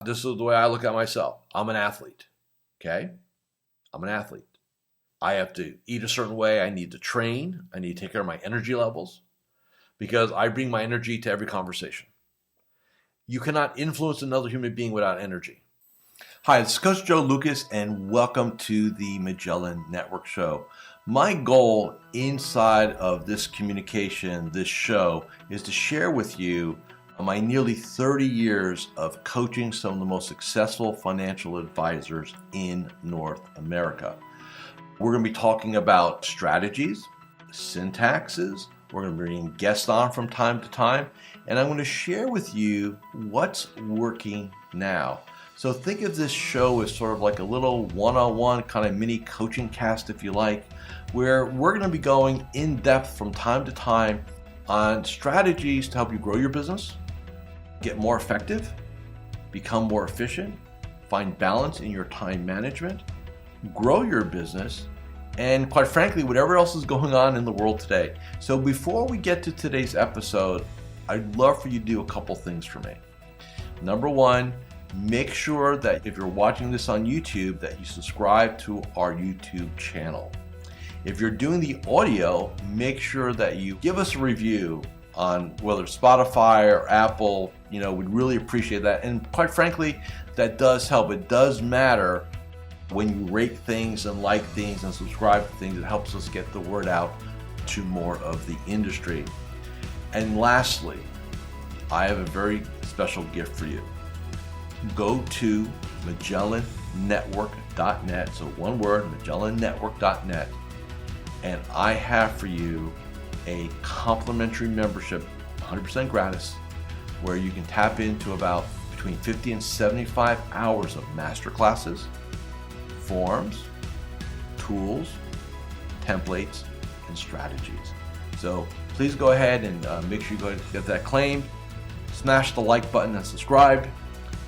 This is the way I look at myself. I'm an athlete, okay? I'm an athlete. I have to eat a certain way. I need to train. I need to take care of my energy levels because I bring my energy to every conversation. You cannot influence another human being without energy. Hi, this is Coach Joe Lucas, and welcome to the Magellan Network Show. My goal inside of this communication, this show, is to share with you my nearly 30 years of coaching some of the most successful financial advisors in North America. We're going to be talking about strategies, syntaxes. We're going to be bringing guests on from time to time, and I'm going to share with you what's working now. So think of this show as sort of like a little one-on-one kind of mini coaching cast, if you like, where we're going to be going in depth from time to time on strategies to help you grow your business, get more effective, become more efficient, find balance in your time management, grow your business, and quite frankly, whatever else is going on in the world today. So before we get to today's episode, I'd love for you to do a couple things for me. Number one, make sure that if you're watching this on YouTube, that you subscribe to our YouTube channel. If you're doing the audio, make sure that you give us a review on whether it's Spotify or Apple. We'd really appreciate that. And quite frankly, that does help. It does matter when you rate things and like things and subscribe to things. It helps us get the word out to more of the industry. And lastly, I have a very special gift for you. Go to MagellanNetwork.net, so one word, MagellanNetwork.net, and I have for you a complimentary membership, 100% gratis, where you can tap into about between 50 and 75 hours of masterclasses, forms, tools, templates, and strategies. So please go ahead and make sure you go ahead and get that claimed. Smash the like button and subscribe.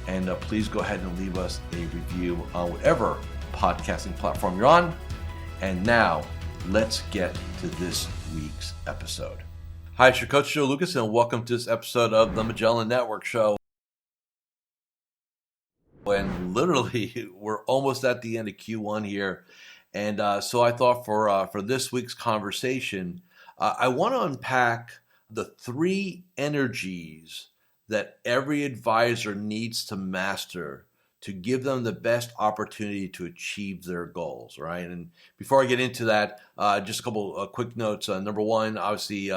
And please go ahead and leave us a review on whatever podcasting platform you're on. And now, let's get to this week's episode. Hi, it's your Coach Joe Lucas, and welcome to this episode of the Magellan Network Show. And literally, we're almost at the end of Q1 here. And so I thought for this week's conversation, I want to unpack the three energies that every advisor needs to master to give them the best opportunity to achieve their goals, right? And before I get into that, just a couple quick notes. Number one, obviously,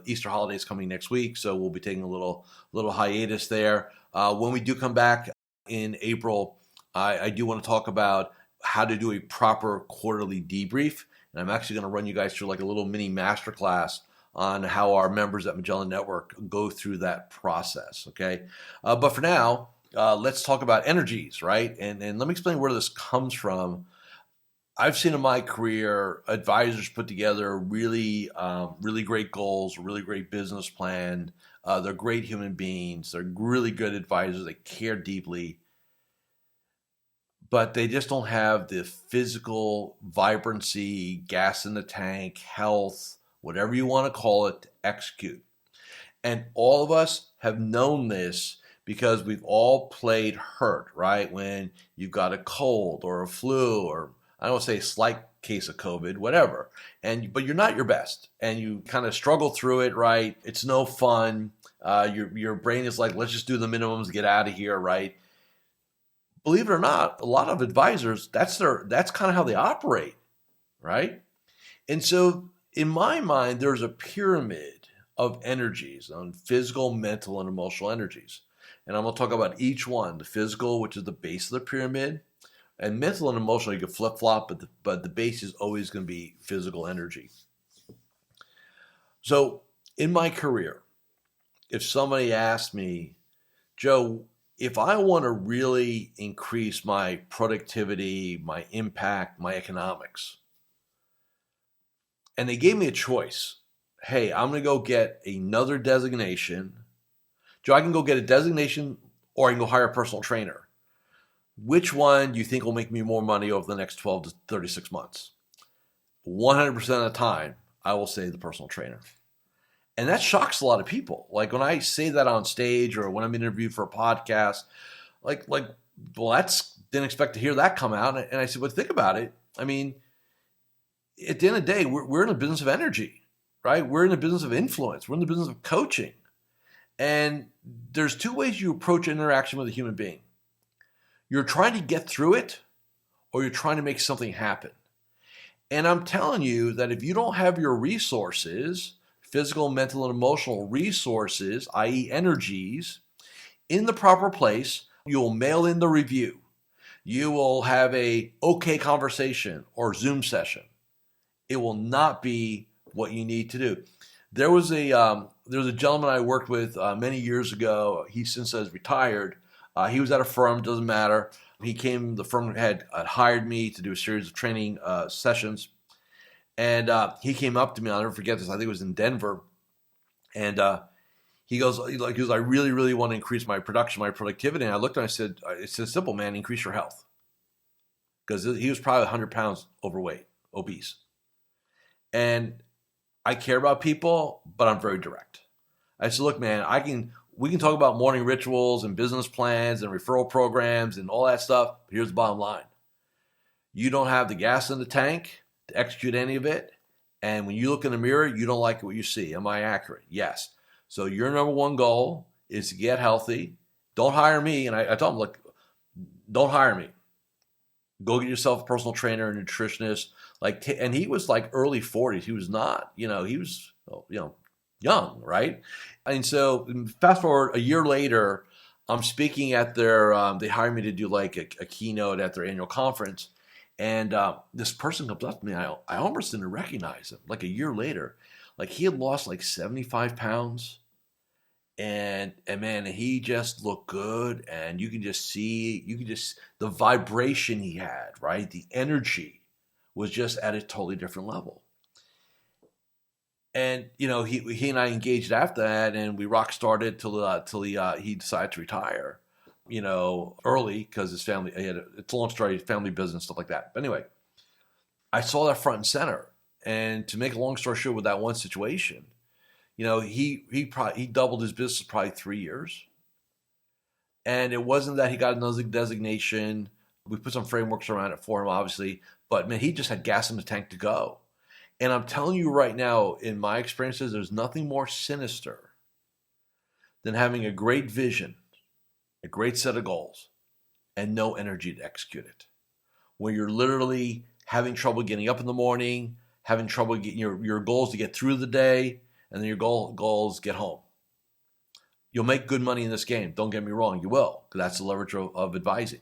Easter holiday is coming next week, so we'll be taking a little hiatus there. When we do come back in April, I do want to talk about how to do a proper quarterly debrief, and I'm actually going to run you guys through like a little mini masterclass on how our members at Magellan Network go through that process, okay? But for now, let's talk about energies, right? And let me explain where this comes from. I've seen in my career advisors put together really great goals, really great business plan. They're great human beings. They're really good advisors. They care deeply. But they just don't have the physical vibrancy, gas in the tank, health, whatever you want to call it, to execute. And all of us have known this because we've all played hurt, right? When you've got a cold or a flu, or I don't want to say a slight case of COVID, whatever. But you're not your best, and you kind of struggle through it, right? It's no fun. Your brain is like, let's just do the minimums, get out of here, right? Believe it or not, a lot of advisors, that's kind of how they operate, right? And so in my mind, there's a pyramid of energies on physical, mental, and emotional energies. And I'm going to talk about each one. The physical, which is the base of the pyramid, and mental and emotional, you can flip-flop, but the base is always going to be physical energy. So in my career, if somebody asked me, Joe, if I want to really increase my productivity, my impact, my economics, and they gave me a choice. Hey, I'm going to go get another designation. Joe, I can go get a designation or I can go hire a personal trainer. Which one do you think will make me more money over the next 12 to 36 months? 100% of the time, I will say the personal trainer. And that shocks a lot of people. Like when I say that on stage or when I'm interviewed for a podcast, Like, well, didn't expect to hear that come out. And I said, well, think about it. I mean, at the end of the day, we're in the business of energy, right? We're in the business of influence. We're in the business of coaching. And there's two ways you approach interaction with a human being. You're trying to get through it, or you're trying to make something happen. And I'm telling you that if you don't have your resources, physical, mental, and emotional resources, i.e. energies, in the proper place, you will mail in the review. You will have a okay conversation or Zoom session. It will not be what you need to do. There was a gentleman I worked with many years ago. He since has retired. He was at a firm, doesn't matter. The firm had hired me to do a series of training sessions. And he came up to me, I'll never forget this, I think it was in Denver. And he goes, I really, really want to increase my production, my productivity. And I looked at him and I said, it's just simple, man, increase your health. Because he was probably 100 pounds overweight, obese. And I care about people, but I'm very direct. I said, look, man, we can talk about morning rituals and business plans and referral programs and all that stuff. But here's the bottom line. You don't have the gas in the tank to execute any of it. And when you look in the mirror, you don't like what you see. Am I accurate? Yes. So your number one goal is to get healthy. Don't hire me. And I told him, look, don't hire me. Go get yourself a personal trainer, a nutritionist. And he was like early 40s. He was not, he was, young, right? And so fast forward a year later, I'm speaking at their, they hired me to do like a keynote at their annual conference. And this person comes up to me. I almost didn't recognize him. Like a year later, like he had lost like 75 pounds. And man, he just looked good. And you can just see, the vibration he had, right? The energy was just at a totally different level. And, he and I engaged after that, and we rock started till he decided to retire, early because his family, it's a long story, family business, stuff like that. But anyway, I saw that front and center. And to make a long story short with that one situation, he doubled his business in probably 3 years. And it wasn't that he got another designation. We put some frameworks around it for him, obviously. But, man, he just had gas in the tank to go. And I'm telling you right now, in my experiences, there's nothing more sinister than having a great vision, a great set of goals, and no energy to execute it. When you're literally having trouble getting up in the morning, having trouble getting your goals to get through the day, and then your goals get home. You'll make good money in this game. Don't get me wrong, you will, because that's the leverage of advising.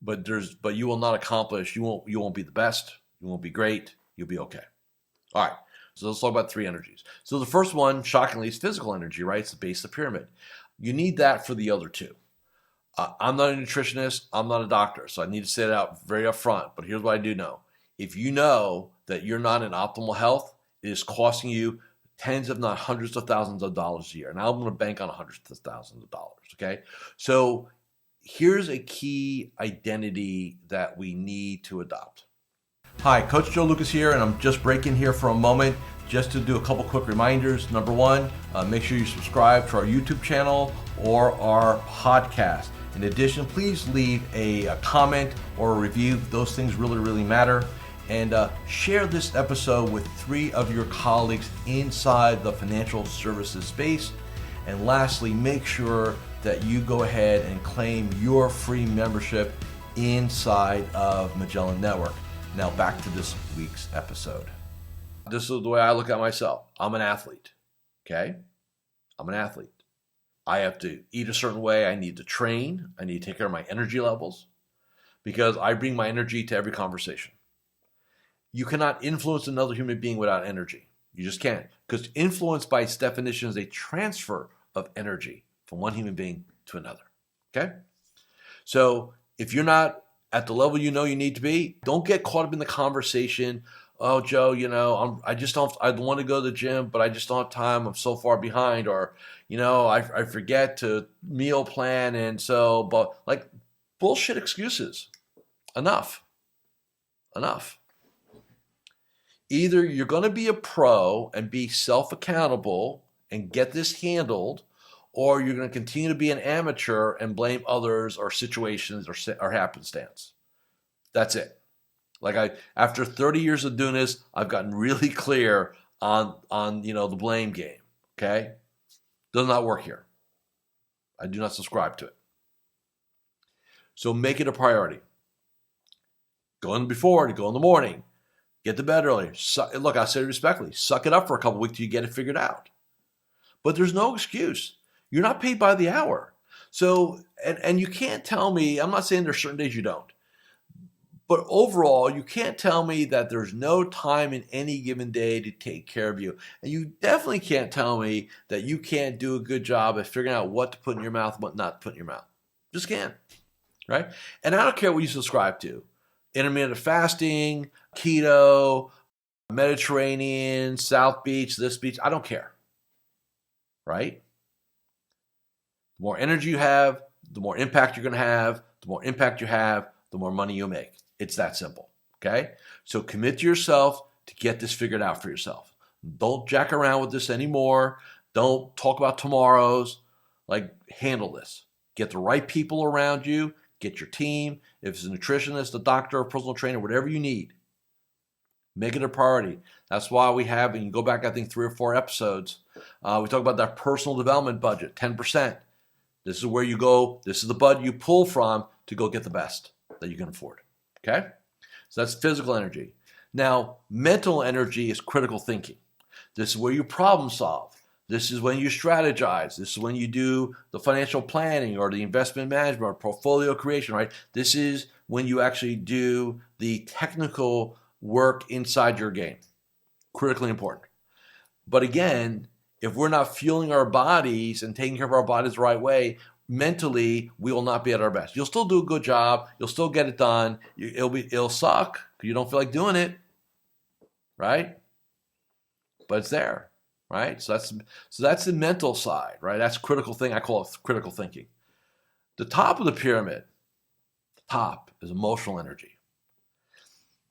But you will not accomplish. You won't be the best. You won't be great. You'll be okay. All right. So let's talk about 3 energies. So the first one, shockingly, is physical energy, right? It's the base of the pyramid. You need that for the other 2. I'm not a nutritionist. I'm not a doctor. So I need to say it out very upfront. But here's what I do know. If you know that you're not in optimal health, it is costing you tens, if not hundreds of thousands of dollars a year. And I'm going to bank on hundreds of thousands of dollars, okay? So here's a key identity that we need to adopt. Hi, Coach Joe Lukacs here, and I'm just breaking here for a moment just to do a couple quick reminders. Number one, make sure you subscribe to our YouTube channel or our podcast. In addition, please leave a comment or a review. Those things really, really matter. And share this episode with 3 of your colleagues inside the financial services space. And lastly, make sure that you go ahead and claim your free membership inside of Magellan Network. Now back to this week's episode. This is the way I look at myself. I'm an athlete, okay? I'm an athlete. I have to eat a certain way. I need to train. I need to take care of my energy levels because I bring my energy to every conversation. You cannot influence another human being without energy. You just can't. Because influence, by its definition, is a transfer of energy from one human being to another. Okay? So if you're not at the level you know you need to be, don't get caught up in the conversation. Oh, Joe, I want to go to the gym, but I just don't have time. I'm so far behind. Or, I forget to meal plan. And so, but like bullshit excuses. Enough. Either you're going to be a pro and be self-accountable and get this handled, or you're going to continue to be an amateur and blame others or situations or happenstance. That's it. Like after 30 years of doing this, I've gotten really clear on the blame game. Okay? Does not work here. I do not subscribe to it. So make it a priority. Go in before, go in the morning. Get to bed early. Look, I say it respectfully. Suck it up for a couple weeks till you get it figured out. But there's no excuse. You're not paid by the hour. So, and you can't tell me, I'm not saying there's certain days you don't. But overall, you can't tell me that there's no time in any given day to take care of you. And you definitely can't tell me that you can't do a good job at figuring out what to put in your mouth and what not to put in your mouth. Just can't. Right? And I don't care what you subscribe to. Intermittent fasting, keto, Mediterranean, South Beach, this beach, I don't care. Right? The more energy you have, the more impact you're going to have. The more impact you have, the more money you make. It's that simple. Okay? So commit to yourself to get this figured out for yourself. Don't jack around with this anymore. Don't talk about tomorrows. Like, handle this. Get the right people around you. Get your team. If it's a nutritionist, a doctor, a personal trainer, whatever you need, make it a priority. That's why we have, and you go back, I think, 3 or 4 episodes, we talk about that personal development budget, 10%. This is where you go. This is the budget you pull from to go get the best that you can afford. Okay? So that's physical energy. Now, mental energy is critical thinking. This is where you problem solve. This is when you strategize. This is when you do the financial planning or the investment management or portfolio creation, right? This is when you actually do the technical work inside your game. Critically important. But again, if we're not fueling our bodies and taking care of our bodies the right way, mentally, we will not be at our best. You'll still do a good job. You'll still get it done. It'll suck because you don't feel like doing it, right? But it's there. Right? So that's the mental side, right? That's critical thing. I call it critical thinking. The top of the pyramid, the top is emotional energy.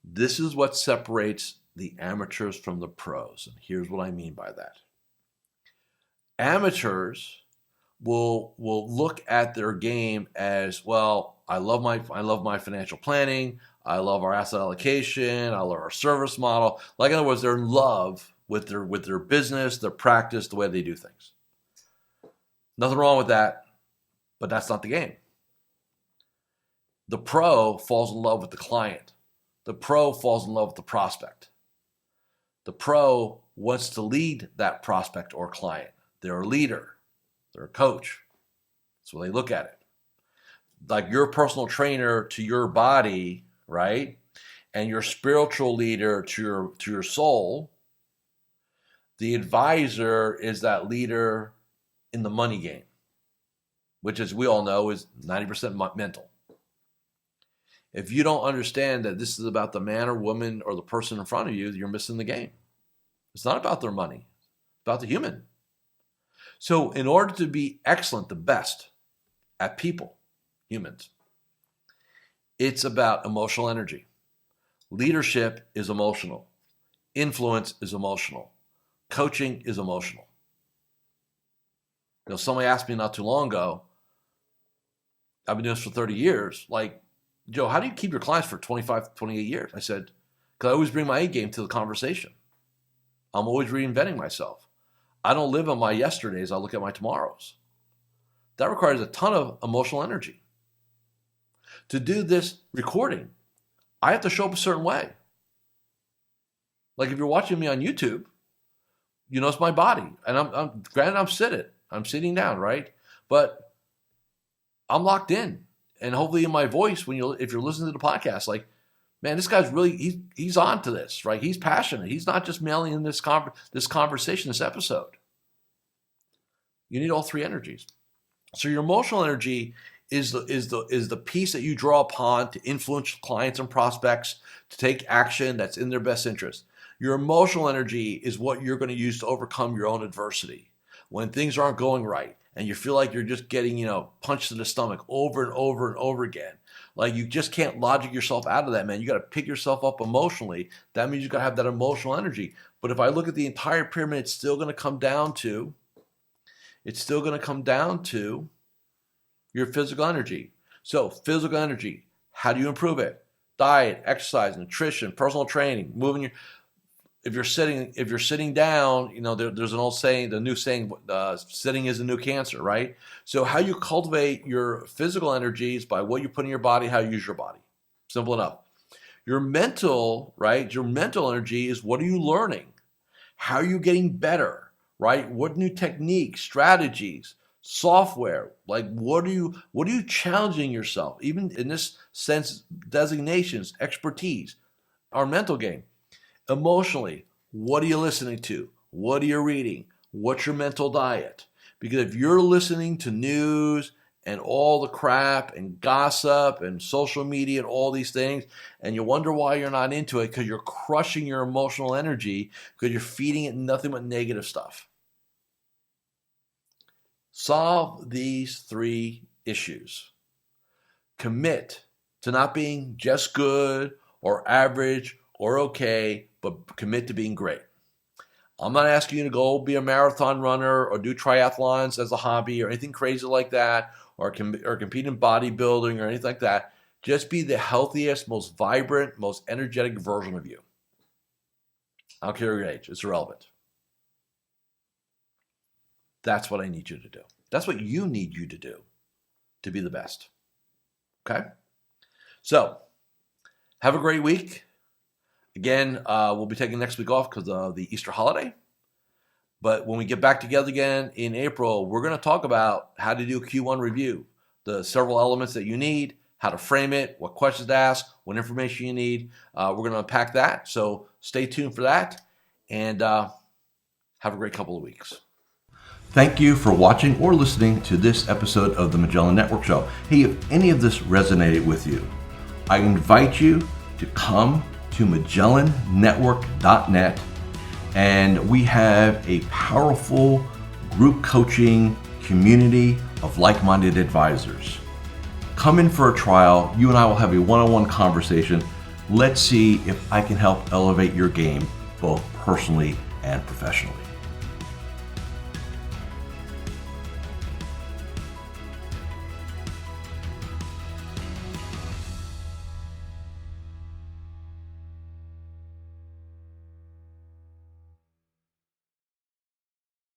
This is what separates the amateurs from the pros. And here's what I mean by that. Amateurs will look at their game as, well, I love my financial planning. I love our asset allocation. I love our service model. Like, in other words, they're in love with their business, their practice, the way they do things. Nothing wrong with that, but that's not the game. The pro falls in love with the client. The pro falls in love with the prospect. The pro wants to lead that prospect or client. They're a leader. They're a coach. That's the way they look at it. Like your personal trainer to your body, right? And your spiritual leader to your soul. The advisor is that leader in the money game, which, as we all know, is 90% mental. If you don't understand that this is about the man or woman or the person in front of you, you're missing the game. It's not about their money. It's about the human. So in order to be excellent, the best at people, humans, it's about emotional energy. Leadership is emotional. Influence is emotional. Coaching is emotional. Somebody asked me not too long ago, I've been doing this for 30 years, like, Joe, how do you keep your clients for 25, 28 years? I said, because I always bring my A game to the conversation. I'm always reinventing myself. I don't live on my yesterdays, I look at my tomorrows. That requires a ton of emotional energy. To do this recording, I have to show up a certain way. Like if you're watching me on YouTube, you know, it's my body. And I'm sitting down, right? But I'm locked in. And hopefully in my voice, if you're listening to the podcast, like, man, this guy's really, he's on to this, right? He's passionate. He's not just mailing in this conversation, this episode. You need all 3 energies. So your emotional energy is the piece that you draw upon to influence clients and prospects to take action that's in their best interest. Your emotional energy is what you're going to use to overcome your own adversity. When things aren't going right and you feel like you're just getting, punched in the stomach over and over and over again. Like you just can't logic yourself out of that, man. You got to pick yourself up emotionally. That means you got to have that emotional energy. But if I look at the entire pyramid, it's still going to come down to, it's still going to come down to your physical energy. So physical energy, how do you improve it? Diet, exercise, nutrition, personal training, moving your. If you're sitting down, there's an old saying, the new saying, sitting is the new cancer, right? So how you cultivate your physical energy is by what you put in your body, how you use your body. Simple enough. Your mental, right? Your mental energy is what are you learning? How are you getting better, right? What new techniques, strategies, software, like what are you challenging yourself? Even in this sense, designations, expertise, our mental game. Emotionally, what are you listening to? What are you reading? What's your mental diet? Because if you're listening to news and all the crap and gossip and social media and all these things, and you wonder why you're not into it, because you're crushing your emotional energy, because you're feeding it nothing but negative stuff. Solve these 3 issues. Commit to not being just good or average or okay, but commit to being great. I'm not asking you to go be a marathon runner or do triathlons as a hobby or anything crazy like that, or compete in bodybuilding or anything like that. Just be the healthiest, most vibrant, most energetic version of you. I don't care your age. It's irrelevant. That's what I need you to do. That's what you need you to do to be the best. Okay? So, have a great week. Again, we'll be taking next week off because of the Easter holiday. But when we get back together again in April, we're going to talk about how to do a Q1 review, the several elements that you need, how to frame it, what questions to ask, what information you need. We're going to unpack that. So stay tuned for that, and have a great couple of weeks. Thank you for watching or listening to this episode of the Magellan Network Show. Hey, if any of this resonated with you, I invite you to come to MagellanNetwork.net, and we have a powerful group coaching community of like-minded advisors. Come in for a trial. You and I will have a one-on-one conversation. Let's see if I can help elevate your game both personally and professionally.